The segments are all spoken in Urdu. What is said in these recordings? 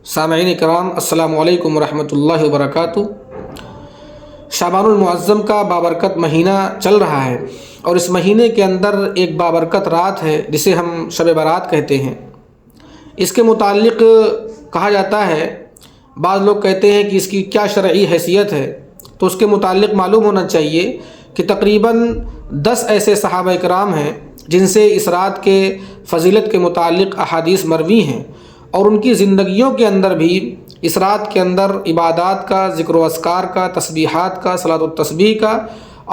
سامعین کرام، السلام علیکم ورحمۃ اللہ وبرکاتہ۔ شعبان المعظم کا بابرکت مہینہ چل رہا ہے، اور اس مہینے کے اندر ایک بابرکت رات ہے جسے ہم شب برات کہتے ہیں۔ اس کے متعلق کہا جاتا ہے، بعض لوگ کہتے ہیں کہ اس کی کیا شرعی حیثیت ہے، تو اس کے متعلق معلوم ہونا چاہیے کہ تقریباً 10 ایسے صحابہ کرام ہیں جن سے اس رات کے فضیلت کے متعلق احادیث مروی ہیں، اور ان کی زندگیوں کے اندر بھی اس رات کے اندر عبادات کا، ذکر و اذکار کا، تسبیحات کا، صلاۃ و تسبیح کا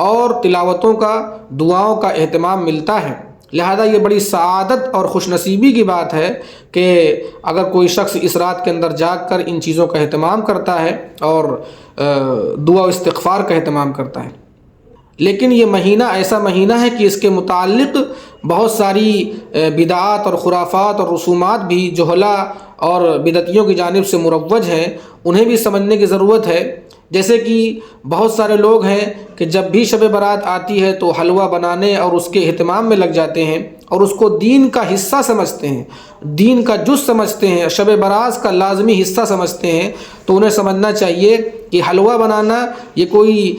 اور تلاوتوں کا، دعاؤں کا اہتمام ملتا ہے۔ لہذا یہ بڑی سعادت اور خوش نصیبی کی بات ہے کہ اگر کوئی شخص اس رات کے اندر جاگ کر ان چیزوں کا اہتمام کرتا ہے اور دعا و استغفار کا اہتمام کرتا ہے۔ لیکن یہ مہینہ ایسا مہینہ ہے کہ اس کے متعلق بہت ساری بدعات اور خرافات اور رسومات بھی جہلا اور بدعتیوں کی جانب سے مروج ہیں، انہیں بھی سمجھنے کی ضرورت ہے۔ جیسے کہ بہت سارے لوگ ہیں کہ جب بھی شب برات آتی ہے تو حلوہ بنانے اور اس کے اہتمام میں لگ جاتے ہیں، اور اس کو دین کا حصہ سمجھتے ہیں، دین کا جز سمجھتے ہیں، شب برات کا لازمی حصہ سمجھتے ہیں۔ تو انہیں سمجھنا چاہیے کہ حلوہ بنانا یہ کوئی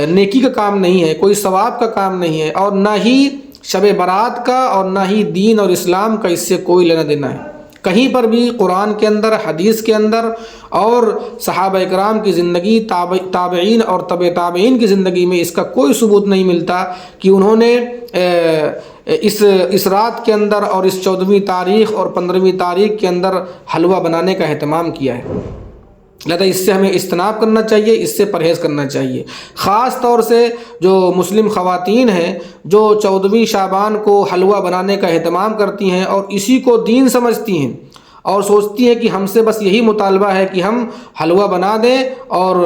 نیکی کا کام نہیں ہے، کوئی ثواب کا کام نہیں ہے، اور نہ ہی شب برات کا اور نہ ہی دین اور اسلام کا اس سے کوئی لینا دینا ہے۔ کہیں پر بھی قرآن کے اندر، حدیث کے اندر اور صحابہ کرام کی زندگی، تابعین اور تبع تابعین کی زندگی میں اس کا کوئی ثبوت نہیں ملتا کہ انہوں نے اس رات کے اندر اور اس 14ویں تاریخ اور 15ویں تاریخ کے اندر حلوہ بنانے کا اہتمام کیا ہے۔ لہذا اس سے ہمیں اجتناب کرنا چاہیے، اس سے پرہیز کرنا چاہیے۔ خاص طور سے جو مسلم خواتین ہیں جو 14ویں شعبان کو حلوہ بنانے کا اہتمام کرتی ہیں اور اسی کو دین سمجھتی ہیں اور سوچتی ہیں کہ ہم سے بس یہی مطالبہ ہے کہ ہم حلوہ بنا دیں اور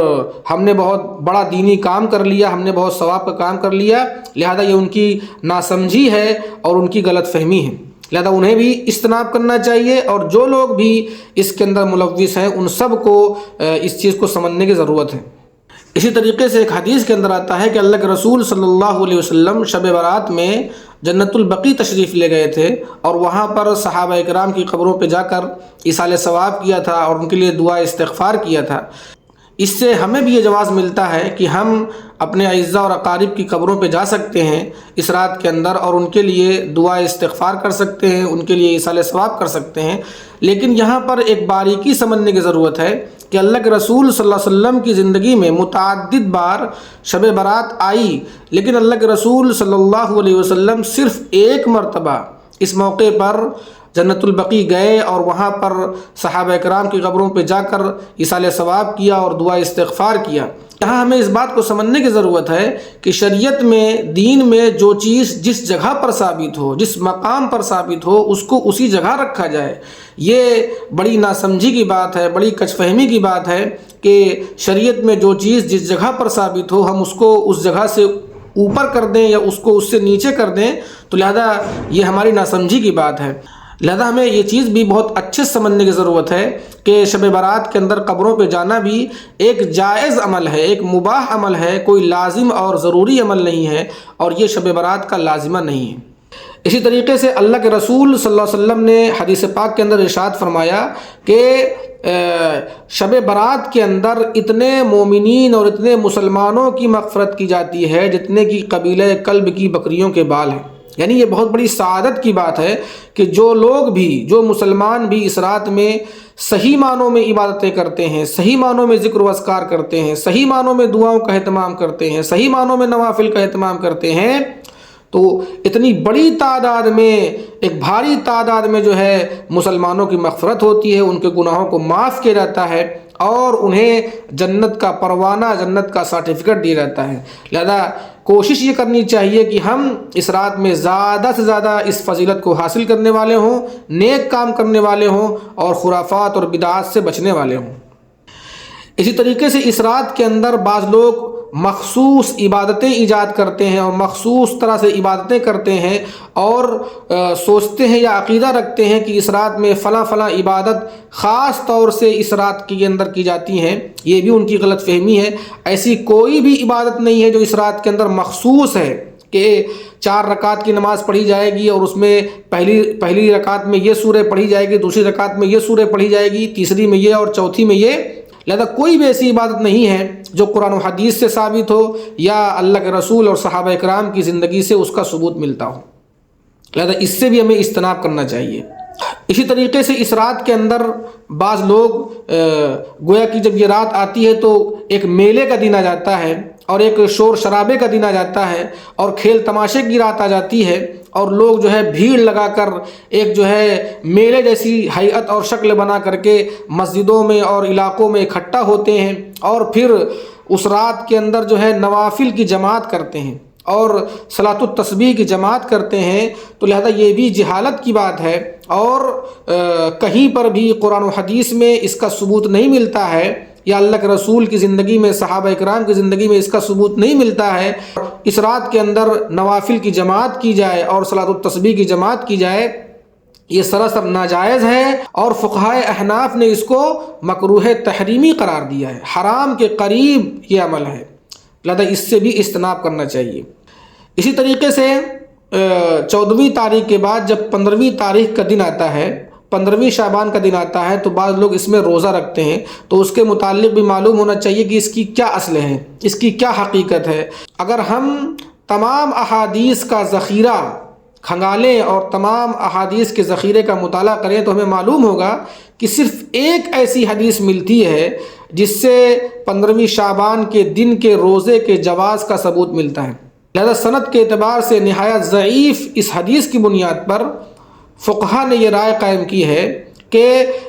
ہم نے بہت بڑا دینی کام کر لیا، ہم نے بہت ثواب کا کام کر لیا۔ لہذا یہ ان کی ناسمجھی ہے اور ان کی غلط فہمی ہے، لہذا انہیں بھی اجتناب کرنا چاہیے، اور جو لوگ بھی اس کے اندر ملوث ہیں ان سب کو اس چیز کو سمجھنے کی ضرورت ہے۔ اسی طریقے سے ایک حدیث کے اندر آتا ہے کہ اللہ کے رسول صلی اللہ علیہ وسلم شب برات میں جنت البقیع تشریف لے گئے تھے، اور وہاں پر صحابہ کرام کی قبروں پہ جا کر ایصال ثواب کیا تھا اور ان کے لیے دعا استغفار کیا تھا۔ اس سے ہمیں بھی یہ جواز ملتا ہے کہ ہم اپنے اعزاء اور اقارب کی قبروں پہ جا سکتے ہیں اس رات کے اندر، اور ان کے لیے دعا استغفار کر سکتے ہیں، ان کے لیے ایصال ثواب کر سکتے ہیں۔ لیکن یہاں پر ایک باریکی سمجھنے کی ضرورت ہے کہ اللہ کے رسول صلی اللہ علیہ وسلم کی زندگی میں متعدد بار شب برات آئی، لیکن اللہ کے رسول صلی اللہ علیہ وسلم صرف ایک مرتبہ اس موقع پر جنت البقیع گئے اور وہاں پر صحابہ کرام کی قبروں پہ جا کر ایصال ثواب کیا اور دعا استغفار کیا۔ یہاں ہمیں اس بات کو سمجھنے کی ضرورت ہے کہ شریعت میں، دین میں جو چیز جس جگہ پر ثابت ہو، جس مقام پر ثابت ہو، اس کو اسی جگہ رکھا جائے۔ یہ بڑی ناسمجھی کی بات ہے، بڑی کج فہمی کی بات ہے کہ شریعت میں جو چیز جس جگہ پر ثابت ہو ہم اس کو اس جگہ سے اوپر کر دیں یا اس کو اس سے نیچے کر دیں، تو لہذا یہ ہماری ناسمجھی کی بات ہے۔ لہذا ہمیں یہ چیز بھی بہت اچھے سمجھنے کی ضرورت ہے کہ شب برات کے اندر قبروں پہ جانا بھی ایک جائز عمل ہے، ایک مباح عمل ہے، کوئی لازم اور ضروری عمل نہیں ہے، اور یہ شب برات کا لازمہ نہیں ہے۔ اسی طریقے سے اللہ کے رسول صلی اللہ علیہ وسلم نے حدیث پاک کے اندر ارشاد فرمایا کہ شب برات کے اندر اتنے مومنین اور اتنے مسلمانوں کی مغفرت کی جاتی ہے جتنے کی قبیلہ کلب کی بکریوں کے بال ہیں۔ یعنی یہ بہت بڑی سعادت کی بات ہے کہ جو لوگ بھی، جو مسلمان بھی اس رات میں صحیح معنوں میں عبادتیں کرتے ہیں، صحیح معنوں میں ذکر و اذکار کرتے ہیں، صحیح معنوں میں دعاؤں کا اہتمام کرتے ہیں، صحیح معنوں میں نوافل کا اہتمام کرتے ہیں، تو اتنی بڑی تعداد میں، ایک بھاری تعداد میں جو ہے مسلمانوں کی مغفرت ہوتی ہے، ان کے گناہوں کو معاف کیا جاتا ہے اور انہیں جنت کا پروانہ، جنت کا سرٹیفکیٹ دیا جاتا ہے۔ لہذا کوشش یہ کرنی چاہیے کہ ہم اس رات میں زیادہ سے زیادہ اس فضیلت کو حاصل کرنے والے ہوں، نیک کام کرنے والے ہوں اور خرافات اور بدعات سے بچنے والے ہوں۔ اسی طریقے سے اس رات کے اندر بعض لوگ مخصوص عبادتیں ایجاد کرتے ہیں اور مخصوص طرح سے عبادتیں کرتے ہیں اور سوچتے ہیں یا عقیدہ رکھتے ہیں کہ اس رات میں فلاں فلاں عبادت خاص طور سے اس رات کے اندر کی جاتی ہیں۔ یہ بھی ان کی غلط فہمی ہے۔ ایسی کوئی بھی عبادت نہیں ہے جو اس رات کے اندر مخصوص ہے، کہ 4 رکعت کی نماز پڑھی جائے گی اور اس میں پہلی رکعت میں یہ سورہ پڑھی جائے گی، دوسری رکعت میں یہ سورہ پڑھی جائے گی، تیسری میں یہ اور چوتھی میں یہ۔ لہذا کوئی بھی ایسی عبادت نہیں ہے جو قرآن و حدیث سے ثابت ہو یا اللہ کے رسول اور صحابہ اکرام کی زندگی سے اس کا ثبوت ملتا ہو، لہذا اس سے بھی ہمیں اجتناب کرنا چاہیے۔ اسی طریقے سے اس رات کے اندر بعض لوگ گویا کہ جب یہ رات آتی ہے تو ایک میلے کا دن آ جاتا ہے اور ایک شور شرابے کا دن آ جاتا ہے اور کھیل تماشے کی رات آ جاتی ہے، اور لوگ جو ہے بھیڑ لگا کر ایک جو ہے میلے جیسی ہیئت اور شکل بنا کر کے مسجدوں میں اور علاقوں میں اکٹھا ہوتے ہیں اور پھر اس رات کے اندر جو ہے نوافل کی جماعت کرتے ہیں اور صلاۃ التسبیح کی جماعت کرتے ہیں۔ تو لہذا یہ بھی جہالت کی بات ہے، اور کہیں پر بھی قرآن و حدیث میں اس کا ثبوت نہیں ملتا ہے یا اللہ کے رسول کی زندگی میں، صحابہ اکرام کی زندگی میں اس کا ثبوت نہیں ملتا ہے۔ اس رات کے اندر نوافل کی جماعت کی جائے اور صلاۃ التسبیح کی جماعت کی جائے، یہ سراسر ناجائز ہے، اور فقہائے احناف نے اس کو مکروہ تحریمی قرار دیا ہے، حرام کے قریب یہ عمل ہے، لہذا اس سے بھی اجتناب کرنا چاہیے۔ اسی طریقے سے 14ویں تاریخ کے بعد جب 15ویں تاریخ کا دن آتا ہے، 15ویں شعبان کا دن آتا ہے، تو بعض لوگ اس میں روزہ رکھتے ہیں، تو اس کے متعلق بھی معلوم ہونا چاہیے کہ اس کی کیا اصل ہے، اس کی کیا حقیقت ہے۔ اگر ہم تمام احادیث کا ذخیرہ کھنگالیں اور تمام احادیث کے ذخیرے کا مطالعہ کریں تو ہمیں معلوم ہوگا کہ صرف ایک ایسی حدیث ملتی ہے جس سے 15ویں شعبان کے دن کے روزے کے جواز کا ثبوت ملتا ہے۔ لہذا سند کے اعتبار سے نہایت ضعیف اس حدیث کی بنیاد پر فقہا نے یہ رائے قائم کی ہے کہ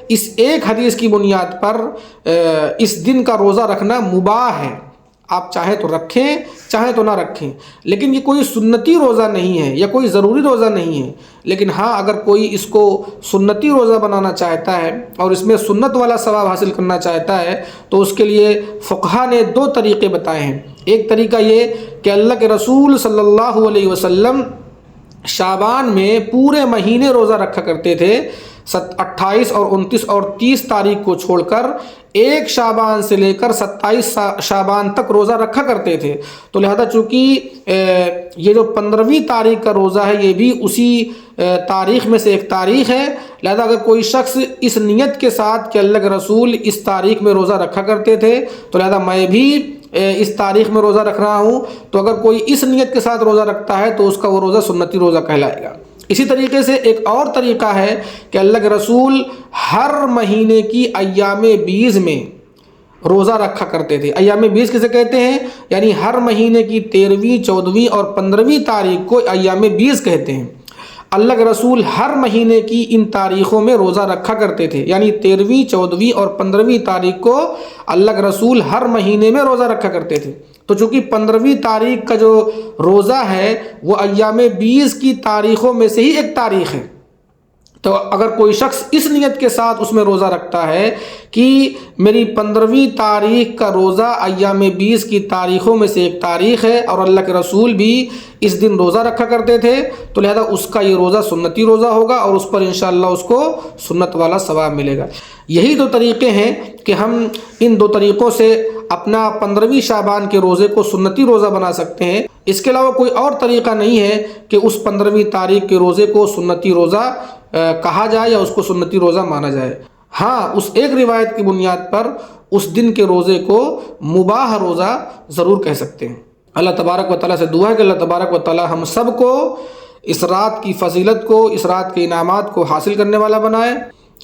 اس ایک حدیث کی بنیاد پر اس دن کا روزہ رکھنا مباح ہے، آپ چاہیں تو رکھیں چاہیں تو نہ رکھیں، لیکن یہ کوئی سنتی روزہ نہیں ہے یا کوئی ضروری روزہ نہیں ہے۔ لیکن ہاں، اگر کوئی اس کو سنتی روزہ بنانا چاہتا ہے اور اس میں سنت والا ثواب حاصل کرنا چاہتا ہے تو اس کے لیے فقہا نے 2 طریقے بتائے ہیں۔ ایک طریقہ یہ کہ اللہ کے رسول صلی اللہ علیہ وسلم شعبان میں پورے مہینے روزہ رکھا کرتے تھے، 28 اور 29 اور 30 تاریخ کو چھوڑ کر 1 شعبان سے لے کر 27 شعبان تک روزہ رکھا کرتے تھے۔ تو لہذا چونکہ یہ جو 15ویں تاریخ کا روزہ ہے یہ بھی اسی تاریخ میں سے ایک تاریخ ہے، لہذا اگر کوئی شخص اس نیت کے ساتھ کہ اللہ کے رسول اس تاریخ میں روزہ رکھا کرتے تھے تو لہذا میں بھی اس تاریخ میں روزہ رکھ رہا ہوں، تو اگر کوئی اس نیت کے ساتھ روزہ رکھتا ہے تو اس کا وہ روزہ سنتی روزہ کہلائے گا۔ اسی طریقے سے ایک اور طریقہ ہے کہ اللہ کے رسول ہر مہینے کی ایام بیض میں روزہ رکھا کرتے تھے۔ ایام بیض کسے کہتے ہیں؟ یعنی ہر مہینے کی 13ویں، 14ویں اور 15ویں تاریخ کو ایام بیض کہتے ہیں۔ اللہ کے رسول ہر مہینے کی ان تاریخوں میں روزہ رکھا کرتے تھے، یعنی 13ویں، 14ویں اور 15ویں تاریخ کو اللہ کے رسول ہر مہینے میں روزہ رکھا کرتے تھے۔ تو چونکہ 15ویں تاریخ کا جو روزہ ہے وہ ایام بیض کی تاریخوں میں سے ہی ایک تاریخ ہے، تو اگر کوئی شخص اس نیت کے ساتھ اس میں روزہ رکھتا ہے کہ میری 15ویں تاریخ کا روزہ ایام بیض کی تاریخوں میں سے ایک تاریخ ہے اور اللہ کے رسول بھی اس دن روزہ رکھا کرتے تھے، تو لہذا اس کا یہ روزہ سنتی روزہ ہوگا اور اس پر انشاءاللہ اس کو سنت والا ثواب ملے گا۔ یہی 2 طریقے ہیں کہ ہم ان 2 طریقوں سے اپنا 15ویں شعبان کے روزے کو سنتی روزہ بنا سکتے ہیں۔ اس کے علاوہ کوئی اور طریقہ نہیں ہے کہ اس 15ویں تاریخ کے روزے کو سنتی روزہ کہا جائے یا اس کو سنتی روزہ مانا جائے۔ ہاں، اس ایک روایت کی بنیاد پر اس دن کے روزے کو مباح روزہ ضرور کہہ سکتے ہیں۔ اللہ تبارک و تعالیٰ سے دعا ہے کہ اللہ تبارک و تعالیٰ ہم سب کو اس رات کی فضیلت کو، اس رات کے انعامات کو حاصل کرنے والا بنائے،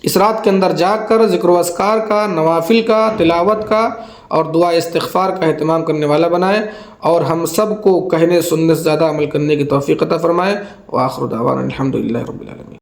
اس رات کے اندر جاگ کر ذکر و اذکار کا، نوافل کا، تلاوت کا اور دعا استغفار کا اہتمام کرنے والا بنائے، اور ہم سب کو کہنے سننے سے زیادہ عمل کرنے کی توفیق عطا فرمائے۔ وآخر دعوانا الحمدللہ رب العالمین۔